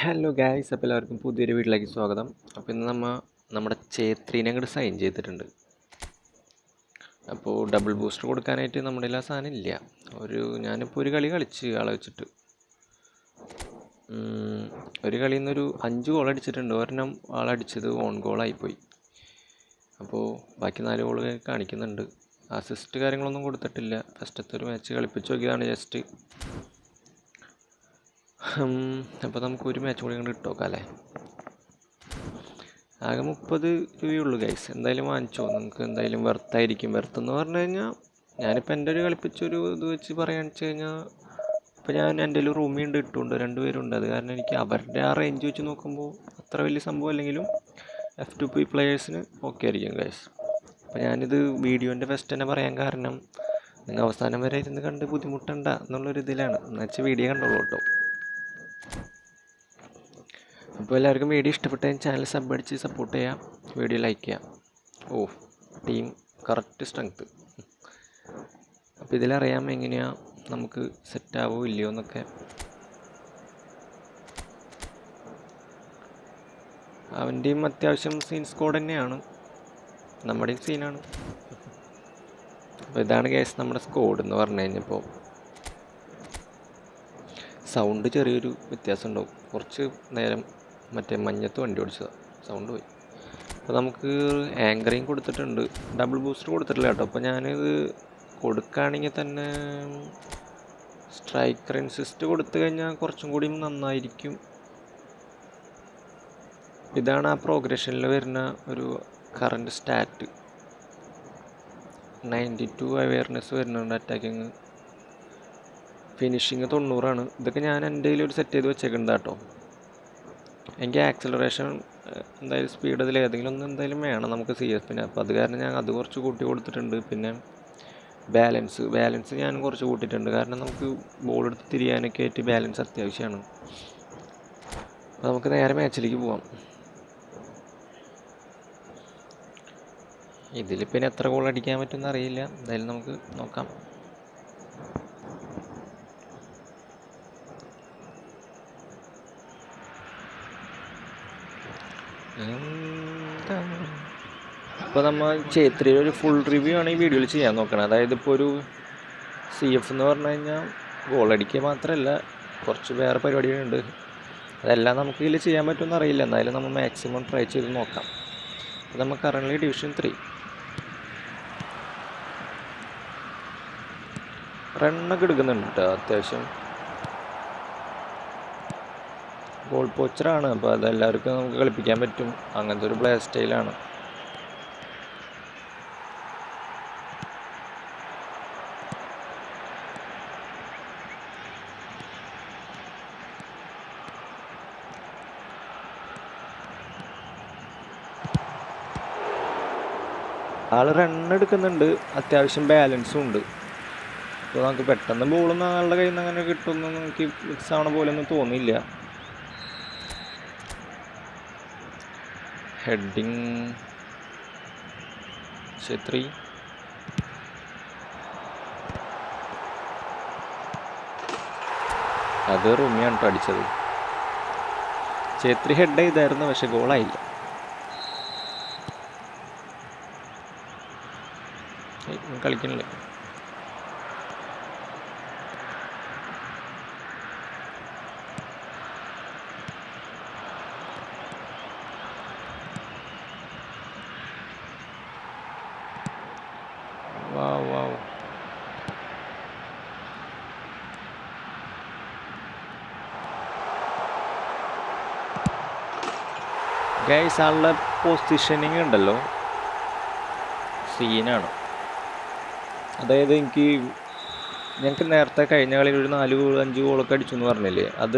Hello guys, അപ്പോൾ എല്ലാവർക്കും പുതിയൊരു വീട്ടിലേക്ക് സ്വാഗതം. അപ്പോൾ ഇന്ന് നമ്മുടെ ചേത്രീനെ അങ്ങോട്ട് സൈൻ ചെയ്തിട്ടുണ്ട്. അപ്പോൾ ഡബിൾ ബൂസ്റ്റർ കൊടുക്കാനായിട്ട് നമ്മുടെ എല്ലാ സാധനം ഇല്ല. ഞാനിപ്പോൾ ഒരു കളി കളിച്ച് ആളെ വെച്ചിട്ട് ഒരു കളിയിൽ നിന്നൊരു 5 ഗോൾ അടിച്ചിട്ടുണ്ട്. ഒരെണ്ണം ആളടിച്ചത് ഓൺ ഗോളായിപ്പോയി. അപ്പോൾ ബാക്കി 4 ഗോൾ കാണിക്കുന്നുണ്ട്. അസിസ്റ്റ് കാര്യങ്ങളൊന്നും കൊടുത്തിട്ടില്ല. ഫസ്റ്റത്തെ ഒരു മാച്ച് കളിപ്പിച്ച് നോക്കിയതാണ് ജസ്റ്റ്. അപ്പോൾ നമുക്കൊരു മാച്ച് കൂടി ഇങ്ങോട്ട് ഇട്ടോക്കാം അല്ലേ. ആകെ 30 രൂപയുള്ളൂ ഗൈസ്. എന്തായാലും വാങ്ങിച്ചോ, നിങ്ങൾക്ക് എന്തായാലും വെർത്തായിരിക്കും. വെർത്തെന്ന് പറഞ്ഞു കഴിഞ്ഞാൽ ഞാനിപ്പോൾ എൻ്റെ ഒരു കളിപ്പിച്ചൊരു ഇത് വെച്ച് പറയുകയാണെന്ന് വെച്ച് കഴിഞ്ഞാൽ ഇപ്പോൾ ഞാൻ എൻ്റെ ഒരു റൂമിൽ ഇട്ടുകൊണ്ട് 2 പേരുണ്ട്. അത് കാരണം എനിക്ക് അവരുടെ ആ റേഞ്ച് വെച്ച് നോക്കുമ്പോൾ അത്ര വലിയ സംഭവം അല്ലെങ്കിലും F2P പ്ലെയേഴ്സിന് ഓക്കെ ആയിരിക്കും ഗൈസ്. അപ്പോൾ ഞാനിത് വീഡിയോൻ്റെ ഫസ്റ്റ് തന്നെ പറയാൻ കാരണം നിങ്ങൾ അവസാനം വരെ ഇരുന്ന് കണ്ട് ബുദ്ധിമുട്ടണ്ട എന്നുള്ളൊരു ഇതിലാണ്. എന്നുവെച്ചാൽ വീഡിയോ കണ്ടോളൂ കേട്ടോ. അപ്പോൾ എല്ലാവർക്കും വീഡിയോ ഇഷ്ടപ്പെട്ട ചാനൽ സബ് അടിച്ച് സപ്പോർട്ട് ചെയ്യാം, വീഡിയോ ലൈക്ക് ചെയ്യാം. Team correct strength. അപ്പോൾ ഇതിലറിയാം എങ്ങനെയാണ് നമുക്ക് സെറ്റാവോ ഇല്ലയോ എന്നൊക്കെ. അവൻ്റെയും അത്യാവശ്യം സീൻ സ്കോഡ് തന്നെയാണ്, നമ്മുടെയും സീനാണ്. അപ്പോൾ ഇതാണ് കേസ് നമ്മുടെ സ്കോഡ് എന്ന് പറഞ്ഞു കഴിഞ്ഞപ്പോൾ. സൗണ്ട് ചെറിയൊരു വ്യത്യാസം ഉണ്ടാവും. കുറച്ച് നേരം മറ്റേ മഞ്ഞത്ത് വണ്ടി ഓടിച്ചതാണ്, സൗണ്ട് പോയി. അപ്പോൾ നമുക്ക് ആങ്കറിങ് കൊടുത്തിട്ടുണ്ട്, ഡബിൾ ബൂസ്റ്റർ കൊടുത്തിട്ടില്ല കേട്ടോ. അപ്പോൾ ഞാനിത് കൊടുക്കുകയാണെങ്കിൽ തന്നെ സ്ട്രൈക്കർ ഇൻസിസ്റ്റ് കൊടുത്തു കഴിഞ്ഞാൽ കുറച്ചും കൂടി നന്നായിരിക്കും. ഇതാണ് ആ പ്രോഗ്രഷനിൽ വരുന്ന ഒരു കറൻറ്റ് സ്റ്റാറ്റ്. 92 അവെയർനെസ് വരുന്നുണ്ട്, അറ്റാക്കിങ് ഫിനിഷിങ് 90ആണ്. ഇതൊക്കെ ഞാൻ എൻ്റെ ഒരു സെറ്റ് ചെയ്ത് വെച്ചേക്കുന്നത് കേട്ടോ. എനിക്ക് ആക്സിലറേഷൻ എന്തായാലും സ്പീഡ് അതിൽ ഏതെങ്കിലും ഒന്ന് എന്തായാലും വേണം നമുക്ക് CFന്. അപ്പോൾ അത് കാരണം ഞാൻ അത് കുറച്ച് കൂട്ടി കൊടുത്തിട്ടുണ്ട്. പിന്നെ ബാലൻസ് ഞാൻ കുറച്ച് കൂട്ടിയിട്ടുണ്ട്, കാരണം നമുക്ക് ബോൾ എടുത്ത് തിരിയാനൊക്കെ ആയിട്ട് ബാലൻസ് അത്യാവശ്യമാണ്. അപ്പോൾ നമുക്ക് നേരെ മാച്ചിലേക്ക് പോവാം. ഇതിൽ പിന്നെ എത്ര ഗോൾ അടിക്കാൻ പറ്റുമെന്ന് അറിയില്ല, എന്തായാലും നമുക്ക് നോക്കാം. ഇപ്പോൾ നമ്മൾ ചേത്രിയുടെ ഒരു ഫുൾ റിവ്യൂ ആണ് ഈ വീഡിയോയിൽ ചെയ്യാൻ നോക്കണം. അതായത് ഇപ്പോൾ ഒരു CF എന്ന് പറഞ്ഞു കഴിഞ്ഞാൽ ഗോളടിക്കുക മാത്രമല്ല, കുറച്ച് വേറെ പരിപാടികളുണ്ട്. അതെല്ലാം നമുക്ക് ഇതിൽ ചെയ്യാൻ പറ്റുമെന്ന് അറിയില്ല, എന്നാലും നമ്മൾ മാക്സിമം ട്രൈ ചെയ്ത് നോക്കാം. അപ്പോൾ നമ്മൾ കറൻ്റ് ഡിവിഷൻ 3 റണ്ണൊക്കെ എടുക്കുന്നുണ്ട് കേട്ടോ അത്യാവശ്യം. ഗോൾ പോച്ചറാണ്, അപ്പോൾ അതെല്ലാവർക്കും നമുക്ക് കളിപ്പിക്കാൻ പറ്റും. അങ്ങനത്തെ ഒരു പ്ലേ സ്റ്റൈലാണ്. ആൾ റണ്ണെടുക്കുന്നുണ്ട്, അത്യാവശ്യം ബാലൻസും ഉണ്ട്. അപ്പോൾ നമുക്ക് പെട്ടെന്ന് ബോളൊന്നും ആളുടെ കയ്യിൽ നിന്ന് അങ്ങനെ കിട്ടുമെന്ന് നമുക്ക് മിക്സ് ആവണ പോലെ ഒന്നും തോന്നിയില്ല. ഹെഡിങ് ഛേത്രി, അത് റൂമിയാണ് കേട്ടോ അടിച്ചത്. ഛേത്രി ഹെഡ് ചെയ്തായിരുന്നു, പക്ഷെ ഗോളായില്ല. കളിക്കണില്ലേ? വാവ് ഗൈസ്, ആളുടെ പൊസിഷനിങ് ഉണ്ടല്ലോ, സീനാണ്. അതായത് ഞങ്ങൾക്ക് നേരത്തെ കഴിഞ്ഞ കളിയിൽ ഒരു 4-5 ഗോളൊക്കെ അടിച്ചു എന്ന് പറഞ്ഞില്ലേ, അത്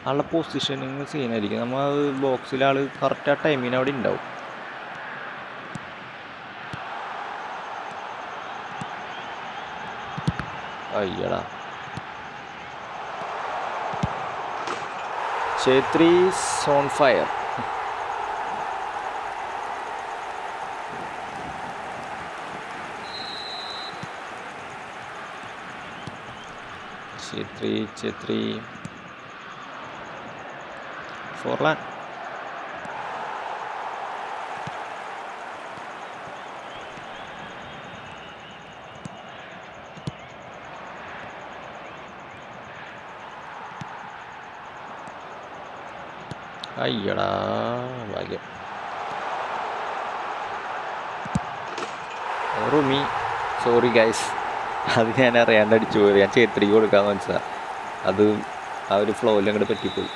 ആളുടെ പൊസിഷനിങ് സീനായിരിക്കും. നമ്മൾ ബോക്സിൽ ആൾ കറക്റ്റ് ആ ടൈമിന് അവിടെ ഉണ്ടാവും. അയ്യടാ, Chhetri on fire. Chhetri Forlan. അയ്യടാ ഭാഗ്യം. റൂമി, സോറി ഗൈസ്, അത് ഞാൻ അറിയാണ്ട് അടിച്ചു പോയത്. ഞാൻ ചേത്രിക്ക് കൊടുക്കാമെന്ന് വെച്ചാൽ അത് ആ ഒരു ഫ്ലോയിൽ അങ്ങോട്ട് പറ്റിപ്പോയി.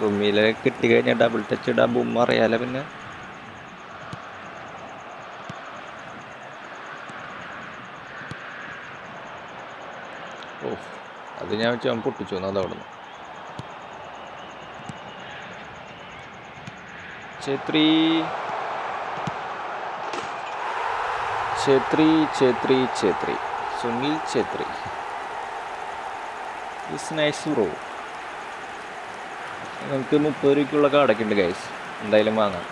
റൂമിയിൽ കിട്ടിക്കഴിഞ്ഞാൽ ഡബിൾ ടച്ച് ഇടാൻ ബും അറിയാലോ. പിന്നെ ഓ, അത് ഞാൻ വെച്ച് അവൻ പൊട്ടിച്ചു അത് അവിടെ നിന്ന്. Chhetri Chhetri Chhetri Chhetri Sunil Chhetri is nice bro. നമുക്ക് 30 രൂപയ്ക്കുള്ള കാർഡൊക്കെ ഉണ്ട് ഗൈസ്, എന്തായാലും വാങ്ങാം.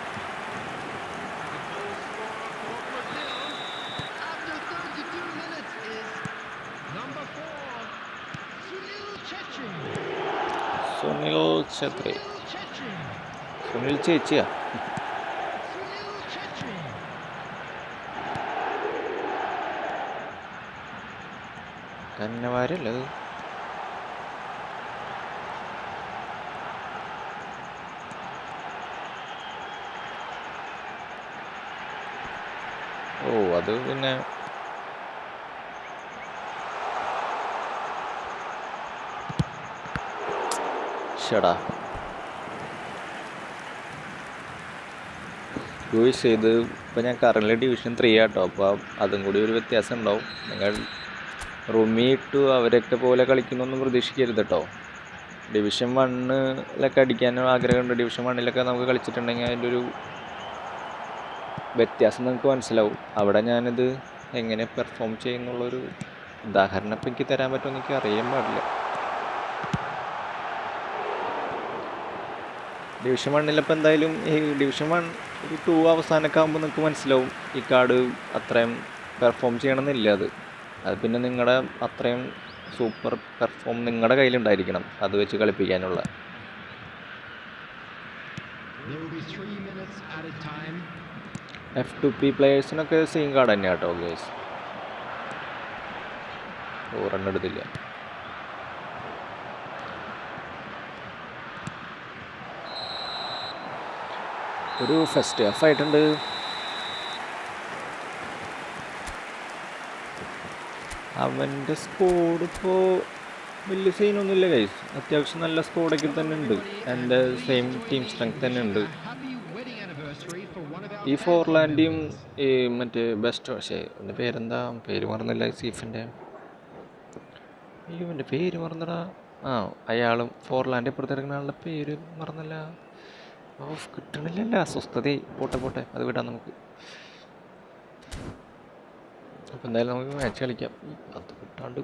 സുനിൽ ഛേത്രി, സുനിൽ ചേച്ചിയാ. കന്നവാരല്ലേ? ഓ, അത് പിന്നെ ഷടാ യൂസ് ചെയ്ത്. ഇപ്പോൾ ഞാൻ കറൻറ്റ് ഡിവിഷൻ 3 ആട്ടോ, അപ്പോൾ അതും കൂടി ഒരു വ്യത്യാസം ഉണ്ടാവും. നിങ്ങൾ റൂമി ഇട്ടു അവരൊക്കെ പോലെ കളിക്കുന്നൊന്നും പ്രതീക്ഷിക്കരുത് കേട്ടോ. ഡിവിഷൻ 1-ലൊക്കെ അടിക്കാനും ആഗ്രഹമുണ്ട്. ഡിവിഷൻ 1-ലൊക്കെ നമുക്ക് കളിച്ചിട്ടുണ്ടെങ്കിൽ അതിൻ്റെ ഒരു വ്യത്യാസം നമുക്ക് മനസ്സിലാവും. അവിടെ ഞാനിത് എങ്ങനെ പെർഫോം ചെയ്യുന്നുള്ളൊരു ഉദാഹരണം ഇപ്പം എനിക്ക് തരാൻ പറ്റുമെന്ന് എനിക്ക് അറിയാൻ പാടില്ല. ഡിവിഷൻ 1-ലപ്പോൾ എന്തായാലും ഈ ഡിവിഷൻ 1 ഒരു 2 അവസാനമൊക്കെ ആകുമ്പോൾ നിങ്ങൾക്ക് മനസ്സിലാവും ഈ കാർഡ് അത്രയും പെർഫോം ചെയ്യണമെന്നില്ല. അത് പിന്നെ നിങ്ങളുടെ അത്രയും സൂപ്പർ പെർഫോം നിങ്ങളുടെ കയ്യിലുണ്ടായിരിക്കണം അത് വെച്ച് കളിപ്പിക്കാനുള്ള. F2P പ്ലെയേഴ്സിനൊക്കെ സെയിം കാർഡ് തന്നെയാണ് കേട്ടോ ഗേസ്. റണ്ണെടുത്തില്ല. ഒരു ഫസ്റ്റ് ഹാഫ് ആയിട്ടുണ്ട്. അവൻ്റെ സ്കോഡ് ഇപ്പോൾ വലിയ സീനൊന്നുമില്ല ഗൈസ്. അത്യാവശ്യം നല്ല സ്കോഡൊക്കെ തന്നെ ഉണ്ട്. എൻ്റെ സെയിം ടീം സ്ട്രെങ്ത് തന്നെ ഉണ്ട്. ഈ ഫോർലാൻഡും ഈ മറ്റേ ബെസ്റ്റ്, പക്ഷേ എൻ്റെ പേരെന്താ, പേര് മറന്നില്ല. സീഫിൻ്റെ എൻ്റെ പേര് മറന്നടാ. അയാളും ഫോർലാൻഡ് ഇപ്പുറത്തിറങ്ങുന്ന ആളുടെ പേര് മറന്നല്ല. കിട്ടണില്ലല്ല, അസ്വസ്ഥതയായി. പോട്ടെ അത് വിടാം നമുക്ക്. അപ്പം എന്തായാലും നമുക്ക് മാച്ച് കളിക്കാം. അത് കിട്ടാണ്ട്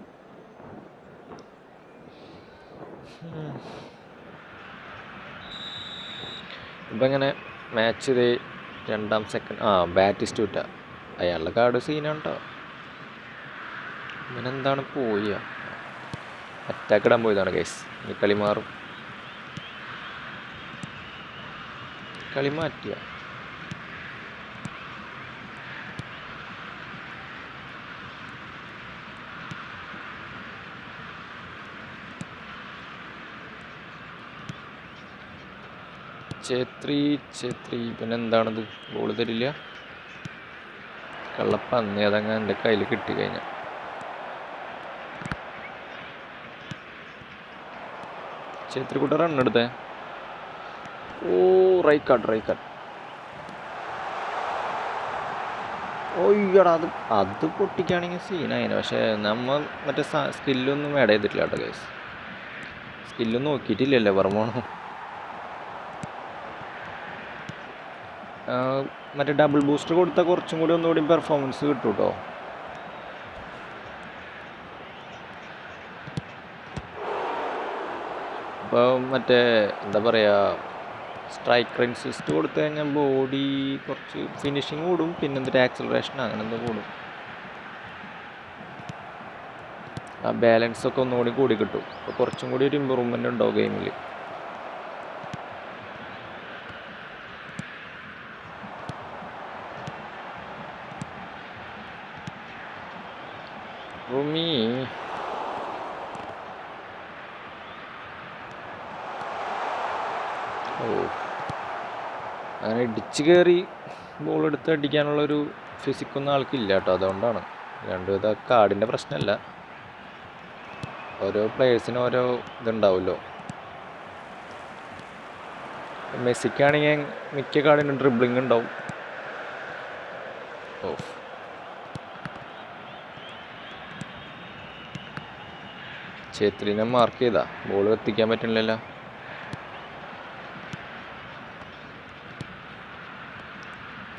ഇപ്പം ഇങ്ങനെ മാച്ച് ഇത് 2ാം സെക്കൻഡ്. ബാറ്റിസ്റ്റൂറ്റ അയാളുടെ കാർഡ് സീനാണ് കേട്ടോ. ഇവനെന്താണ് പോയ അറ്റാക്ക് ഇടാൻ പോയതാണ് ഗൈസ്. ഈ കളി മാറും. കളി മാറ്റിയ ഛേത്രി പിന്നെ എന്താണത്? ബോൾ തരില്ല, കള്ളപ്പന്നി. അതങ്ങ് എൻ്റെ കയ്യിൽ കിട്ടിക്കഴിഞ്ഞാൽ ഛേത്രി കൂട്ട റണ്ണെടുത്തേ. Right card. ഓയ്യടാ, അത് പൊട്ടിക്കുകയാണെങ്കിൽ സീനായിന്. പക്ഷേ നമ്മൾ മറ്റേ സ്കില്ലൊന്നും ആഡ് ചെയ്തിട്ടില്ല കേട്ടോ ഗൈസ്. സ്കില്ലൊന്നും നോക്കിയിട്ടില്ലല്ലോ പറമോണോ. മറ്റേ ഡബിൾ ബൂസ്റ്റർ കൊടുത്താൽ കുറച്ചും കൂടി ഒന്നുകൂടി പെർഫോമൻസ് കിട്ടും കേട്ടോ. ഇപ്പോൾ മറ്റേ എന്താ പറയുക, സ്ട്രൈക്ക് റേഞ്ച് സിസ്റ്റ് കൊടുത്തു കഴിഞ്ഞാൽ ബോഡി കുറച്ച് ഫിനിഷിങ് കൂടും. പിന്നെ എന്തൊരു ആക്സലറേഷൻ അങ്ങനെ എന്തോ കൂടും. ആ ബാലൻസൊക്കെ ഒന്നുകൂടി കൂടി കിട്ടും. അപ്പോൾ കുറച്ചും കൂടി ഒരു ഇമ്പ്രൂവ്മെൻ്റ് ഉണ്ടാവും ഗെയിമിൽ. റൂമി ഓ അങ്ങനെ ഇടിച്ച് കയറി ബോൾ എടുത്ത് അടിക്കാനുള്ളൊരു ഫിസിക്കൊന്നും ആൾക്കില്ല കേട്ടോ. അതുകൊണ്ടാണ് ഇത് കാർഡിൻ്റെ പ്രശ്നമല്ല, ഓരോ പ്ലേയേഴ്സിനും ഓരോ ഇതുണ്ടാവുമല്ലോ. മെസ്സിക്കാണെങ്കിൽ മിക്ക കാർഡിനും ഡ്രിബ്ലിംഗ് ഉണ്ടാവും. ഓ ഛേത്രിനെ മാർക്ക് ചെയ്താ ബോൾ എത്തിക്കാൻ പറ്റുന്നില്ലല്ലോ.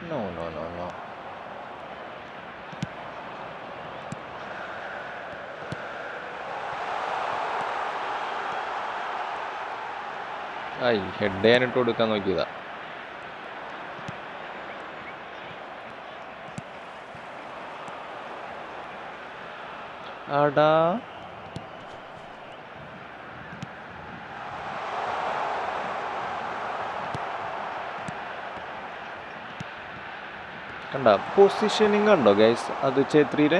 നോ നോ നോ നോ ആയി ഹെഡ് ചെയ്യാനിട്ട് കൊടുക്കാൻ നോക്കിയതാ. ആടാ കണ്ട പൊസിഷനിങ് കണ്ടോ ഗൈസ്? അത് ഛേത്രിയുടെ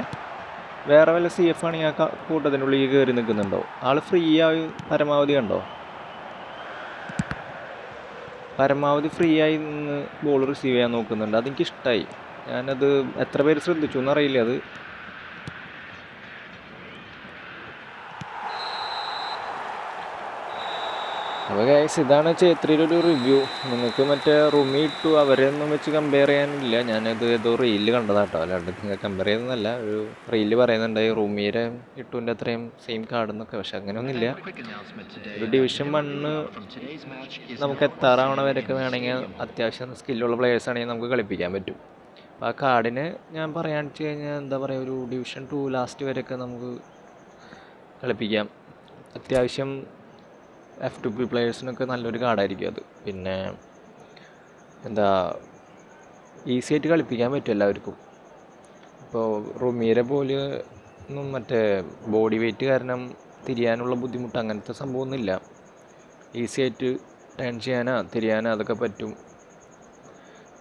വേറെ വല്ല CF ആണെങ്കിൽ ആ കൂട്ടത്തിനുള്ളിൽ കയറി നിൽക്കുന്നുണ്ടോ? ആള് ഫ്രീ ആയി പരമാവധി കണ്ടോ? പരമാവധി ഫ്രീ ആയി നിന്ന് ബോൾ റിസീവ് ചെയ്യാൻ നോക്കുന്നുണ്ട്. അതെനിക്കിഷ്ടമായി. ഞാനത് എത്ര പേര് ശ്രദ്ധിച്ചു എന്നറിയില്ല. അത് അപ്പോൾ ഗൈസ് ഇതാണ് ഛേത്രിയുടെ ഒരു റിവ്യൂ. നിങ്ങൾക്ക് മറ്റേ റൂമി ഇട്ടു അവരെയൊന്നും വെച്ച് കമ്പയർ ചെയ്യാനില്ല. ഞാനത് ഏതോ റീലിൽ കണ്ടതാട്ടോ, അല്ലാണ്ട് നിങ്ങൾ കമ്പയർ ചെയ്യുന്നതല്ല. ഒരു റീലിൽ പറയുന്നുണ്ട് റൂമിയുടെ ഇട്ടുവിൻ്റെ അത്രയും സെയിം കാർഡെന്നൊക്കെ. പക്ഷെ അങ്ങനെയൊന്നുമില്ല. ഒരു ഡിവിഷൻ 1 നമുക്ക് എത്താറാവണ വരെയൊക്കെ വേണമെങ്കിൽ അത്യാവശ്യം സ്കില്ലുള്ള പ്ലെയേഴ്സ് ആണെങ്കിൽ നമുക്ക് കളിപ്പിക്കാൻ പറ്റും. അപ്പോൾ ആ കാർഡിന് ഞാൻ പറയാന്ന് വെച്ച് കഴിഞ്ഞാൽ എന്താ പറയുക, ഒരു ഡിവിഷൻ 2 ലാസ്റ്റ് വരെയൊക്കെ നമുക്ക് കളിപ്പിക്കാം. അത്യാവശ്യം F2P പ്ലെയേഴ്സിനൊക്കെ നല്ലൊരു കാർഡായിരിക്കും അത്. പിന്നെ എന്താ ഈസി ആയിട്ട് കളിപ്പിക്കാൻ പറ്റും എല്ലാവർക്കും. ഇപ്പോൾ റുമീരെ പോലെ ഒന്നും മറ്റേ ബോഡി വെയ്റ്റ് കാരണം തിരിയാനുള്ള ബുദ്ധിമുട്ട് അങ്ങനത്തെ സംഭവമൊന്നുമില്ല. ഈസി ആയിട്ട് ടേൺ ചെയ്യാനോ തിരിയാനോ അതൊക്കെ പറ്റും.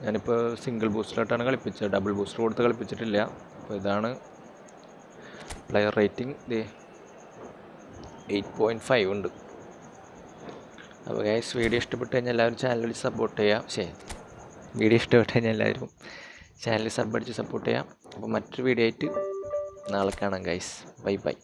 ഞാനിപ്പോൾ സിംഗിൾ ബൂസ്റ്ററായിട്ടാണ് കളിപ്പിച്ചത്, ഡബിൾ ബൂസ്റ്റർ കൊടുത്ത് കളിപ്പിച്ചിട്ടില്ല. അപ്പോൾ ഇതാണ് പ്ലെയർ റേറ്റിംഗ്. 8.5 ഉണ്ട്. അപ്പോൾ ഗൈസ് വീഡിയോ ഇഷ്ടപ്പെട്ട് കഴിഞ്ഞാൽ എല്ലാവരും ചാനലിൽ സപ്പോർട്ട് ചെയ്യാം. വീഡിയോ ഇഷ്ടപ്പെട്ട് കഴിഞ്ഞാൽ എല്ലാവരും ചാനൽ സബ് അടിച്ച് സപ്പോർട്ട് ചെയ്യാം. അപ്പോൾ മറ്റൊരു വീഡിയോ ആയിട്ട് നാളെ കാണാം ഗൈസ്. Bye bye.